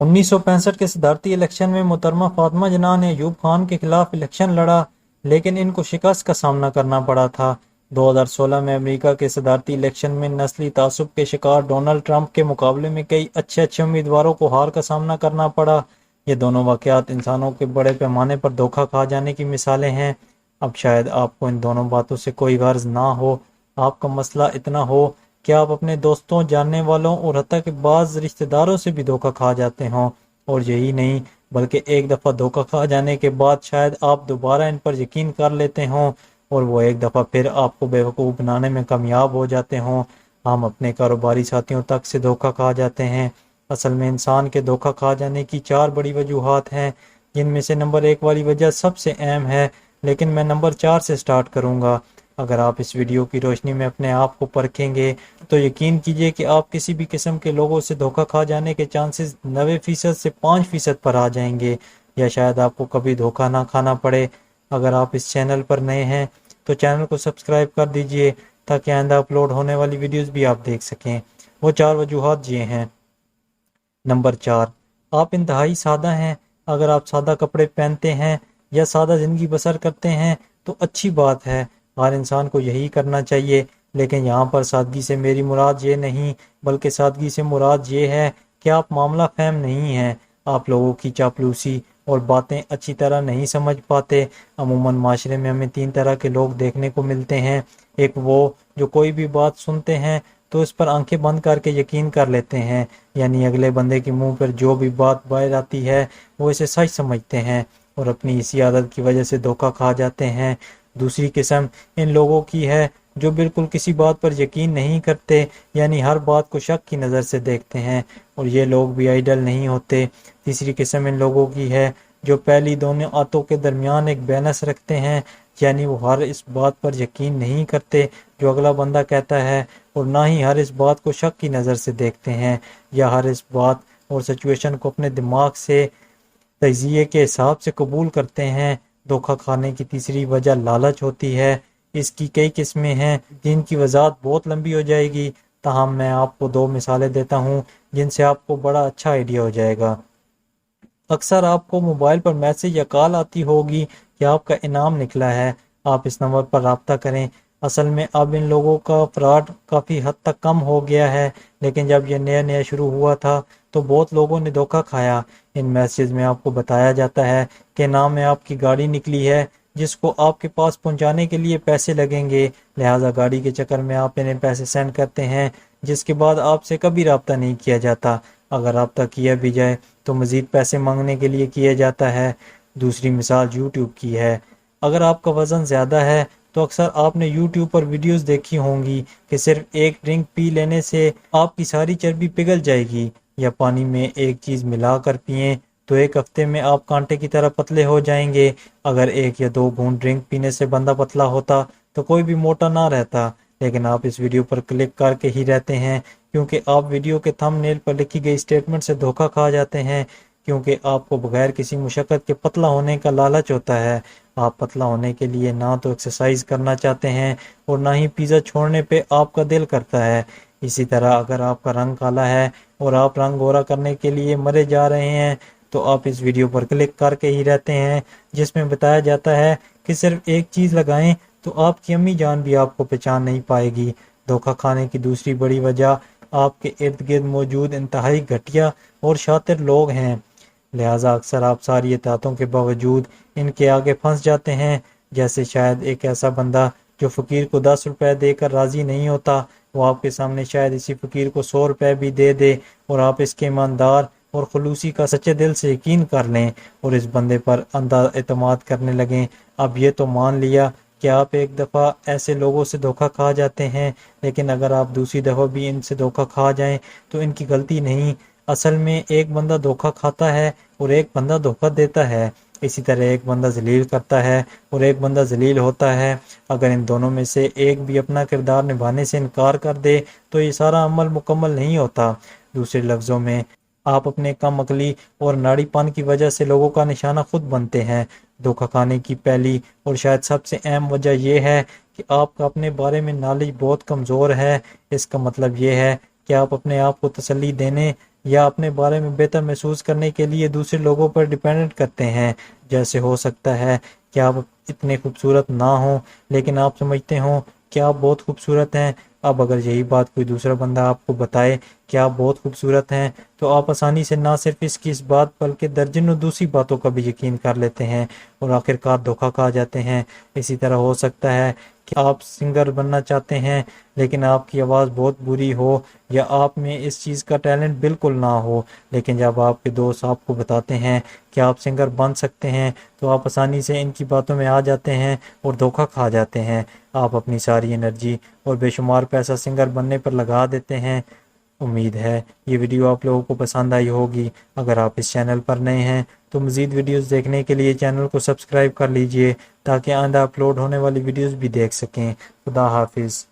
1965 کے صدارتی الیکشن میں محترمہ فاطمہ جناح نے ایوب خان کے خلاف الیکشن لڑا، لیکن ان کو شکست کا سامنا کرنا پڑا تھا۔ 2016 میں امریکہ کے صدارتی الیکشن میں نسلی تعصب کے شکار ڈونلڈ ٹرمپ کے مقابلے میں کئی اچھے امیدواروں کو ہار کا سامنا کرنا پڑا۔ یہ دونوں واقعات انسانوں کے بڑے پیمانے پر دھوکہ کھا جانے کی مثالیں ہیں۔ اب شاید آپ کو ان دونوں باتوں سے کوئی غرض نہ ہو، آپ کا مسئلہ اتنا ہو کہ آپ اپنے دوستوں، جاننے والوں اور حتیٰ کہ بعض رشتہ داروں سے بھی دھوکہ کھا جاتے ہوں، اور یہی نہیں بلکہ ایک دفعہ دھوکہ کھا جانے کے بعد شاید آپ دوبارہ ان پر یقین کر لیتے ہوں اور وہ ایک دفعہ پھر آپ کو بیوقوف بنانے میں کامیاب ہو جاتے ہوں۔ ہم اپنے کاروباری ساتھیوں تک سے دھوکہ کھا جاتے ہیں۔ اصل میں انسان کے دھوکہ کھا جانے کی 4 بڑی وجوہات ہیں، جن میں سے نمبر 1 والی وجہ سب سے اہم ہے، لیکن میں نمبر 4 سے سٹارٹ کروں گا۔ اگر آپ اس ویڈیو کی روشنی میں اپنے آپ کو پرکھیں گے تو یقین کیجئے کہ آپ کسی بھی قسم کے لوگوں سے دھوکہ کھا جانے کے چانسز 90% سے 5% پر آ جائیں گے، یا شاید آپ کو کبھی دھوکہ نہ کھانا پڑے۔ اگر آپ اس چینل پر نئے ہیں تو چینل کو سبسکرائب کر دیجئے تاکہ آئندہ اپلوڈ ہونے والی ویڈیوز بھی آپ دیکھ سکیں۔ وہ 4 وجوہات یہ ہیں۔ نمبر 4، آپ انتہائی سادہ ہیں۔ اگر آپ سادہ کپڑے پہنتے ہیں یا سادہ زندگی بسر کرتے ہیں تو اچھی بات ہے، ہر انسان کو یہی کرنا چاہیے، لیکن یہاں پر سادگی سے میری مراد یہ نہیں، بلکہ سادگی سے مراد یہ ہے کہ آپ معاملہ فہم نہیں ہیں، آپ لوگوں کی چاپلوسی اور باتیں اچھی طرح نہیں سمجھ پاتے۔ عموماً معاشرے میں ہمیں 3 طرح کے لوگ دیکھنے کو ملتے ہیں۔ ایک وہ جو کوئی بھی بات سنتے ہیں تو اس پر آنکھیں بند کر کے یقین کر لیتے ہیں، یعنی اگلے بندے کے منہ پر جو بھی بات باہر آتی ہے وہ اسے سچ سمجھتے ہیں اور اپنی اسی عادت کی وجہ سے دھوکہ کھا جاتے ہیں۔ دوسری قسم ان لوگوں کی ہے جو بالکل کسی بات پر یقین نہیں کرتے، یعنی ہر بات کو شک کی نظر سے دیکھتے ہیں، اور یہ لوگ بھی آئیڈل نہیں ہوتے۔ تیسری قسم ان لوگوں کی ہے جو پہلی دونوں آتوں کے درمیان ایک بیلنس رکھتے ہیں، یعنی وہ ہر اس بات پر یقین نہیں کرتے جو اگلا بندہ کہتا ہے، اور نہ ہی ہر اس بات کو شک کی نظر سے دیکھتے ہیں، یا ہر اس بات اور سچویشن کو اپنے دماغ سے تجزیے کے حساب سے قبول کرتے ہیں۔ دھوکہ کھانے کی تیسری وجہ لالچ ہوتی ہے۔ اس کی کئی قسمیں ہیں جن کی وضاحت بہت لمبی ہو جائے گی، تاہم میں آپ کو 2 مثالیں دیتا ہوں جن سے آپ کو بڑا اچھا آئیڈیا ہو جائے گا۔ اکثر آپ کو موبائل پر میسج یا کال آتی ہوگی کہ آپ کا انعام نکلا ہے، آپ اس نمبر پر رابطہ کریں۔ اصل میں اب ان لوگوں کا فراڈ کافی حد تک کم ہو گیا ہے، لیکن جب یہ نیا نیا شروع ہوا تھا تو بہت لوگوں نے دھوکہ کھایا۔ ان میسیج میں آپ کو بتایا جاتا ہے کہ انعام میں آپ کی گاڑی نکلی ہے جس کو آپ کے پاس پہنچانے کے لیے پیسے لگیں گے، لہٰذا گاڑی کے چکر میں آپ انہیں پیسے سینڈ کرتے ہیں، جس کے بعد آپ سے کبھی رابطہ نہیں کیا جاتا۔ اگر رابطہ کیا بھی جائے تو مزید پیسے مانگنے کے لیے کیا جاتا ہے۔ دوسری مثال یوٹیوب کی ہے۔ اگر آپ کا وزن زیادہ ہے تو اکثر آپ نے یوٹیوب پر ویڈیوز دیکھی ہوں گی کہ صرف ایک ڈرنک پی لینے سے آپ کی ساری چربی پگھل جائے گی، یا پانی میں ایک چیز ملا کر پئیں تو ایک ہفتے میں آپ کانٹے کی طرح پتلے ہو جائیں گے۔ اگر 1 یا 2 گھونٹ ڈرنک پینے سے بندہ پتلا ہوتا تو کوئی بھی موٹا نہ رہتا، لیکن آپ اس ویڈیو پر کلک کر کے ہی رہتے ہیں کیونکہ آپ ویڈیو کے تھم نیل پر لکھی گئی اسٹیٹمنٹ سے دھوکہ کھا جاتے ہیں، کیونکہ آپ کو بغیر کسی مشقت کے پتلا ہونے کا لالچ ہوتا ہے۔ آپ پتلا ہونے کے لیے نہ تو ایکسرسائز کرنا چاہتے ہیں اور نہ ہی پیزا چھوڑنے پہ آپ کا دل کرتا ہے۔ اسی طرح اگر آپ کا رنگ کالا ہے اور آپ رنگ گورا کرنے کے لیے مرے جا رہے ہیں تو آپ اس ویڈیو پر کلک کر کے ہی رہتے ہیں جس میں بتایا جاتا ہے کہ صرف ایک چیز لگائیں تو آپ کی امی جان بھی آپ کو پہچان نہیں پائے گی۔ دھوکہ کھانے کی دوسری بڑی وجہ آپ کے ارد گرد موجود انتہائی گھٹیا اور شاطر لوگ ہیں، لہٰذا اکثر آپ ساری اطاعتوں کے باوجود ان کے آگے پھنس جاتے ہیں۔ جیسے شاید ایک ایسا بندہ جو فقیر کو 10 روپے دے کر راضی نہیں ہوتا، وہ آپ کے سامنے شاید اسی فقیر کو 100 روپے بھی دے دے اور آپ اس کے ایماندار اور خلوصی کا سچے دل سے یقین کر لیں اور اس بندے پر اندھا اعتماد کرنے لگیں۔ اب یہ تو مان لیا کہ آپ ایک دفعہ ایسے لوگوں سے دھوکہ کھا جاتے ہیں، لیکن اگر آپ دوسری دفعہ بھی ان سے دھوکہ کھا جائیں تو ان کی غلطی نہیں، اصل میں ایک بندہ دھوکہ کھاتا ہے اور ایک بندہ دھوکہ دیتا ہے۔ اسی طرح ایک بندہ ذلیل کرتا ہے اور ایک بندہ ذلیل ہوتا ہے۔ اگر ان دونوں میں سے ایک بھی اپنا کردار نبھانے سے انکار کر دے تو یہ سارا عمل مکمل نہیں ہوتا۔ دوسرے لفظوں میں آپ اپنے کم عقلی اور ناڑی پن کی وجہ سے لوگوں کا نشانہ خود بنتے ہیں۔ دھوکہ کھانے کی پہلی اور شاید سب سے اہم وجہ یہ ہے کہ آپ کا اپنے بارے میں نالج بہت کمزور ہے۔ اس کا مطلب یہ ہے کہ آپ اپنے آپ کو تسلی دینے یا اپنے بارے میں بہتر محسوس کرنے کے لیے دوسرے لوگوں پر ڈیپینڈنٹ کرتے ہیں۔ جیسے ہو سکتا ہے کہ آپ اتنے خوبصورت نہ ہوں لیکن آپ سمجھتے ہوں کہ آپ بہت خوبصورت ہیں۔ اب اگر یہی بات کوئی دوسرا بندہ آپ کو بتائے کہ آپ بہت خوبصورت ہیں تو آپ آسانی سے نہ صرف اس بات بلکہ درجنوں دوسری باتوں کا بھی یقین کر لیتے ہیں اور آخرکار دھوکہ کھا جاتے ہیں۔ اسی طرح ہو سکتا ہے کہ آپ سنگر بننا چاہتے ہیں لیکن آپ کی آواز بہت بری ہو یا آپ میں اس چیز کا ٹیلنٹ بالکل نہ ہو، لیکن جب آپ کے دوست آپ کو بتاتے ہیں کہ آپ سنگر بن سکتے ہیں تو آپ آسانی سے ان کی باتوں میں آ جاتے ہیں اور دھوکہ کھا جاتے ہیں۔ آپ اپنی ساری انرجی اور بے شمار پیسہ سنگر بننے پر لگا دیتے ہیں۔ امید ہے یہ ویڈیو آپ لوگوں کو پسند آئی ہوگی۔ اگر آپ اس چینل پر نئے ہیں تو مزید ویڈیوز دیکھنے کے لیے چینل کو سبسکرائب کر لیجئے تاکہ آئندہ اپلوڈ ہونے والی ویڈیوز بھی دیکھ سکیں۔ خدا حافظ۔